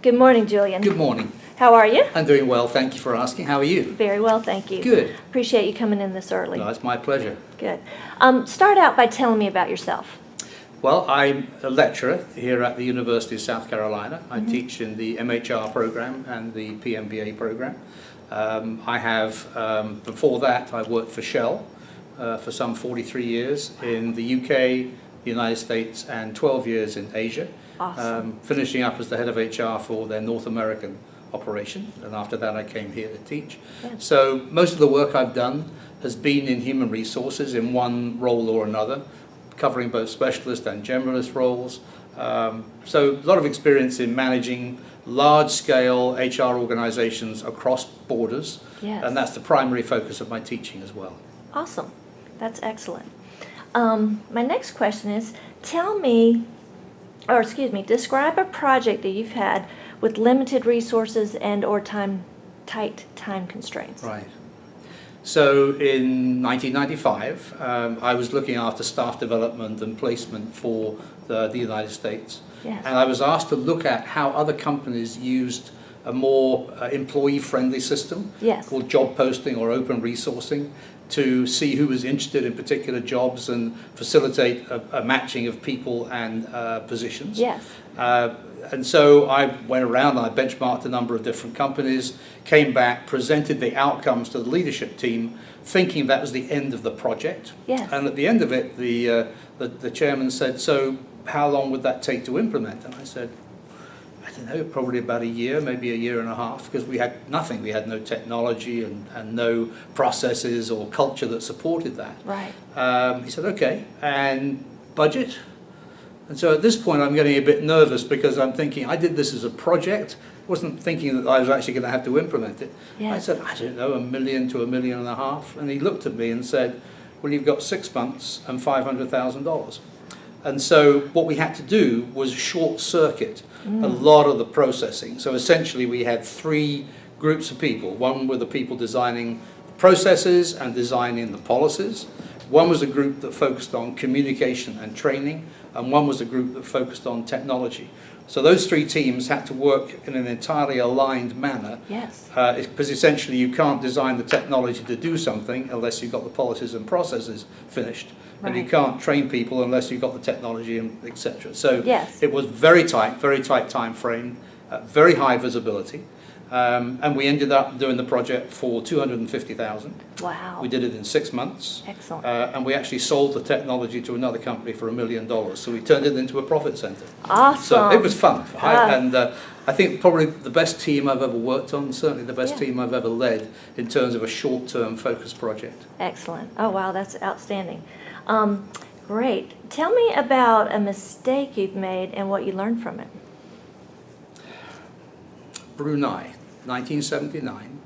Good morning, Julian. Good morning. How are you? I'm doing well, thank you for asking. How are you? Very well, thank you. Good. Appreciate you coming in this early. No, it's my pleasure. Good. Start out by telling me about yourself. Well, I'm a lecturer here at the University of South Carolina. I teach in the MHR program and the PMBA program. Before that, I worked for Shell for some 43 years in the UK, the United States, and 12 years in Asia. Awesome. Finishing up as the head of HR for their North American operation, and after that I came here to teach. Yeah. So most of the work I've done has been in human resources in one role or another, covering both specialist and generalist roles. So a lot of experience in managing large-scale HR organizations across borders, Yes. and that's the primary focus of my teaching as well. Awesome. That's excellent. My next question is, describe a project that you've had with limited resources and or tight time constraints. Right. So in 1995, I was looking after staff development and placement for the United States. Yes. And I was asked to look at how other companies used a more employee-friendly system Yes. called job posting or open resourcing to see who was interested in particular jobs and facilitate a matching of people and positions. Yes. And so I went around and I benchmarked a number of different companies, came back, presented the outcomes to the leadership team, thinking that was the end of the project. Yes. And at the end of it, the chairman said, "So how long would that take to implement?" And I said, "I don't know, probably about a year, maybe a year and a half, because we had nothing. We had no technology and no processes or culture that supported that." Right. He said, "Okay, and budget?" And so at this point I'm getting a bit nervous because I'm thinking I did this as a project, wasn't thinking that I was actually going to have to implement it. Yes. I said, "I don't know, $1 million to $1.5 million. And he looked at me and said, "Well, you've got 6 months and $500,000. And so what we had to do was short circuit a lot of the processing. So essentially we had 3 groups of people. One were the people designing processes and designing the policies. One was a group that focused on communication and training, and one was a group that focused on technology. So those 3 teams had to work in an entirely aligned manner. Yes. Because essentially you can't design the technology to do something unless you've got the policies and processes finished. And you Right. can't train people unless you've got the technology and etc. So Yes. it was very tight time frame, very high visibility. And we ended up doing the project for $250,000. Wow. We did it in 6 months. Excellent. And we actually sold the technology to another company for $1 million. So we turned it into a profit center. Awesome. So it was fun. Ah. And I think probably the best team I've ever worked on, certainly the best Yeah. team I've ever led in terms of a short-term focused project. Excellent. Oh, wow, that's outstanding. Great. Tell me about a mistake you've made and what you learned from it. Brunei, 1979.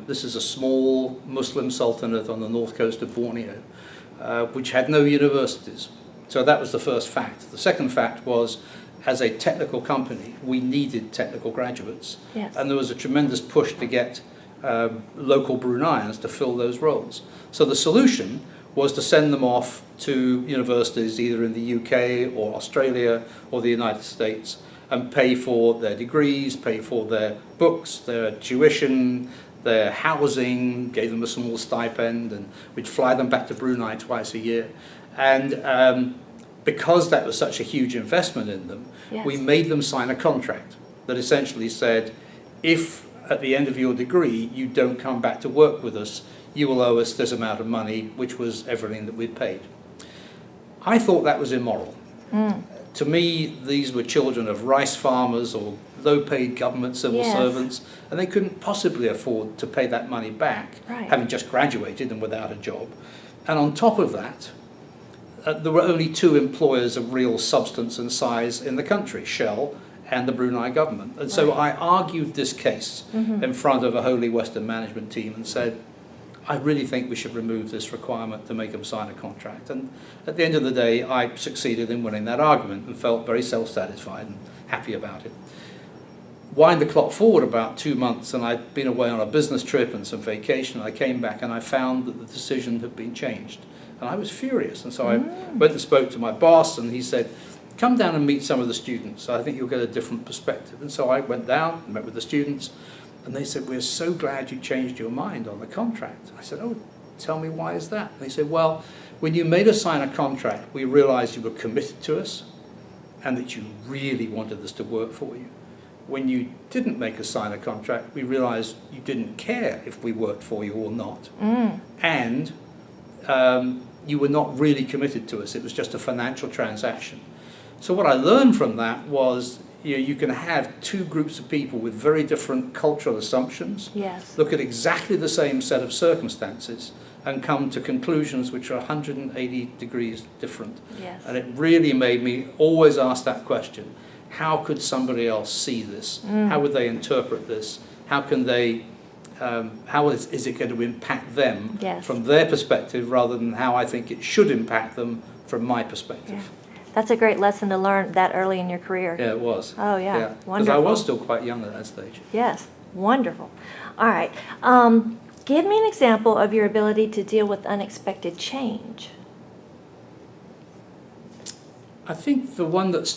This is a small Muslim sultanate on the north coast of Borneo, which had no universities. So that was the first fact. The second fact was, as a technical company, we needed technical graduates. Yes. And there was a tremendous push to get local Bruneians to fill those roles. So the solution was to send them off to universities either in the UK or Australia or the United States and pay for their degrees, pay for their books, their tuition, their housing, gave them a small stipend, and we'd fly them back to Brunei twice a year. And because that was such a huge investment in them, Yes. we made them sign a contract that essentially said, if at the end of your degree you don't come back to work with us, you will owe us this amount of money, which was everything that we'd paid. I thought that was immoral. To me, these were children of rice farmers or low-paid government civil Yes. servants, and they couldn't possibly afford to pay that money back, Right. having just graduated and without a job. And on top of that, there were only 2 employers of real substance and size in the country, Shell and the Brunei government. And so I argued this case in front of a wholly Western management team and said, I really think we should remove this requirement to make them sign a contract. And at the end of the day, I succeeded in winning that argument and felt very self-satisfied and happy about it. Wind the clock forward about 2 months, and I'd been away on a business trip and some vacation. I came back and I found that the decision had been changed. And I was furious. And so I went and spoke to my boss, and he said, come down and meet some of the students. I think you'll get a different perspective. And so I went down, met with the students, and they said, we're so glad you changed your mind on the contract. I said, oh, tell me, why is that? They said, well, when you made us sign a contract, we realized you were committed to us and that you really wanted us to work for you. When you didn't make us sign a contract, we realized you didn't care if we worked for you or not. And you were not really committed to us. It was just a financial transaction. So what I learned from that was, you can have two groups of people with very different cultural assumptions, Yes. look at exactly the same set of circumstances, and come to conclusions which are 180 degrees different. Yes. And it really made me always ask that question. How could somebody else see this? How would they interpret this? How can they, how is it going to impact them Yes. from their perspective rather than how I think it should impact them from my perspective? Yeah. That's a great lesson to learn that early in your career. Yeah, it was. Oh, yeah. Because Wonderful. I was still quite young at that stage. Yes, wonderful. All right. Give me an example of your ability to deal with unexpected change. I think the one that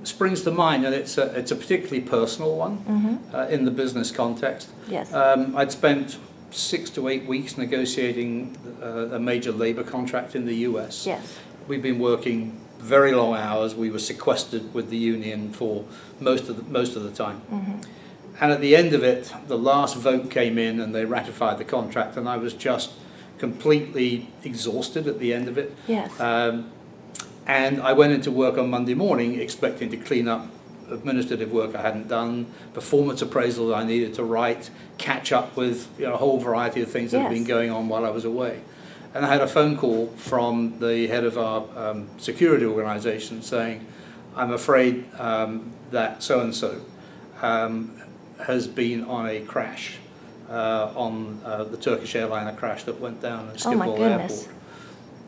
springs to mind, and it's a particularly personal one in the business context. Yes. I'd spent 6 to 8 weeks negotiating a major labor contract in the US. Yes. We've been working very long hours. We were sequestered with the union for most of the time. And at the end of it, the last vote came in and they ratified the contract, and I was just completely exhausted at the end of it. Yes. And I went into work on Monday morning expecting to clean up administrative work I hadn't done, performance appraisals I needed to write, catch up with a whole variety of things that had been going on while I was away. And I had a phone call from the head of our security organization saying, I'm afraid that so-and-so has been on a crash, on the Turkish airliner crash that went down at Schiphol Airport.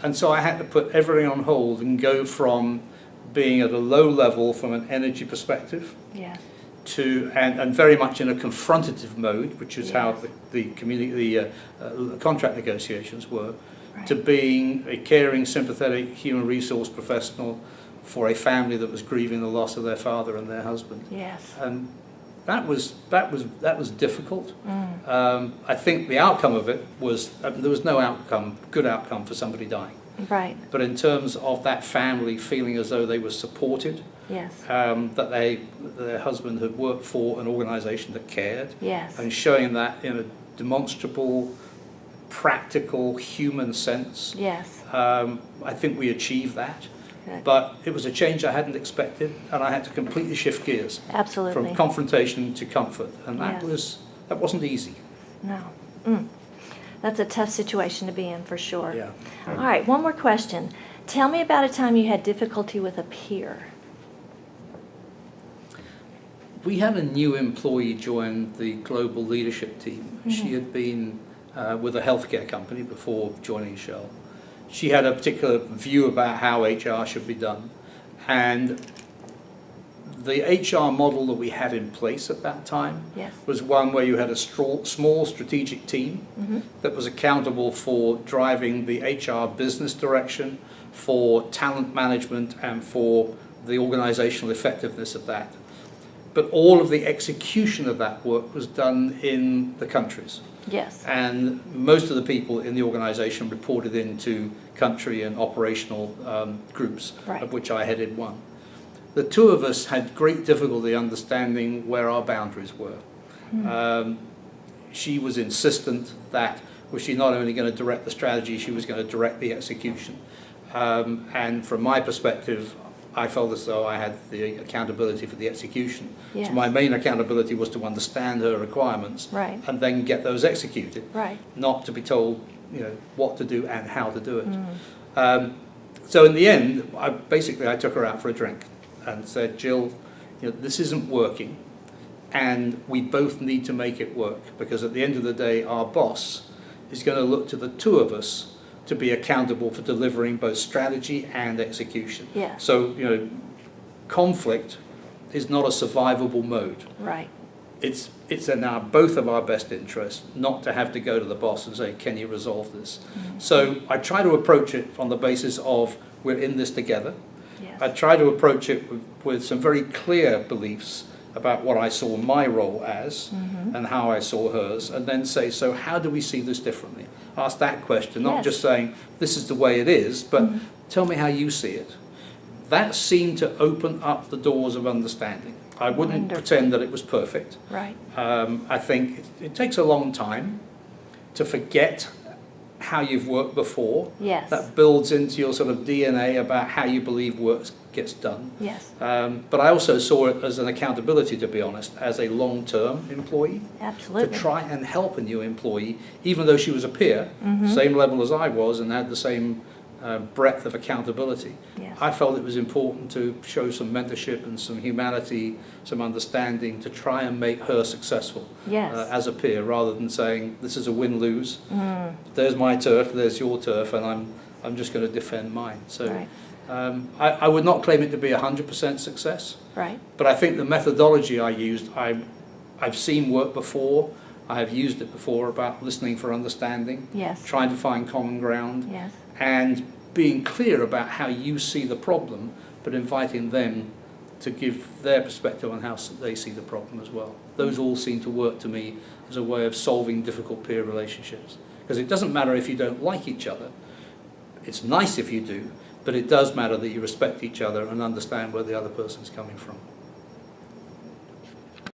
And so I had to put everything on hold and go from being at a low level from an energy perspective to, and very much in a confrontative mode, which is how the contract negotiations were, to being a caring, sympathetic human resource professional for a family that was grieving the loss of their father and their husband. Yes. And that was difficult. I think the outcome of it was there was no good outcome for somebody dying. Right. But in terms of that family feeling as though they were supported, Yes. that their husband had worked for an organisation that cared, Yes. and showing that in a demonstrable, practical, human sense. Yes. I think we achieved that. Good. But it was a change I hadn't expected, and I had to completely shift gears Absolutely. from confrontation to comfort, and that Yes. wasn't easy. No. That's a tough situation to be in for sure. Yeah. All right, one more question. Tell me about a time you had difficulty with a peer. We had a new employee join the global leadership team. She had been with a healthcare company before joining Shell. She had a particular view about how HR should be done, and the HR model that we had in place at that time was one where you had a small strategic team that was accountable for driving the HR business direction, for talent management, and for the organizational effectiveness of that. But all of the execution of that work was done in the countries. Yes. And most of the people in the organization reported into country and operational groups, of which I headed one. The two of us had great difficulty understanding where our boundaries were. She was insistent that was she not only going to direct the strategy, she was going to direct the execution. And from my perspective, I felt as though I had the accountability for the execution. Yes. So my main accountability was to understand her requirements and then get those executed, not to be told what to do and how to do it. So in the end, I took her out for a drink and said, Jill, this isn't working, and we both need to make it work, because at the end of the day, our boss is going to look to the two of us to be accountable for delivering both strategy and execution. Yes. So, conflict is not a survivable mode. Right. It's in both of our best interests not to have to go to the boss and say, can you resolve this? So I try to approach it on the basis of we're in this together. Yes. I try to approach it with some very clear beliefs about what I saw my role as and how I saw hers, and then say, so how do we see this differently? Ask that question, not Yes. just saying, this is the way it is, but tell me how you see it. That seemed to open up the doors of understanding. I wouldn't Wonderful. pretend that it was perfect. Right. I think it takes a long time to forget how you've worked before. Yes. That builds into your sort of DNA about how you believe work gets done. Yes. But I also saw it as an accountability, to be honest, as a long-term employee. Absolutely. To try and help a new employee, even though she was a peer, same level as I was, and had the same breadth of accountability. Yes. I felt it was important to show some mentorship and some humanity, some understanding, to try and make her successful Yes. as a peer, rather than saying, this is a win-lose. There's my turf, there's your turf, and I'm just going to defend mine. So Right. I would not claim it to be 100% success, Right. but I think the methodology I used, I've seen work before. I have used it before about listening for understanding, Yes. trying to find common ground, Yes. and being clear about how you see the problem, but inviting them to give their perspective on how they see the problem as well. Those all seem to work to me as a way of solving difficult peer relationships. Because it doesn't matter if you don't like each other. It's nice if you do, but it does matter that you respect each other and understand where the other person's coming from.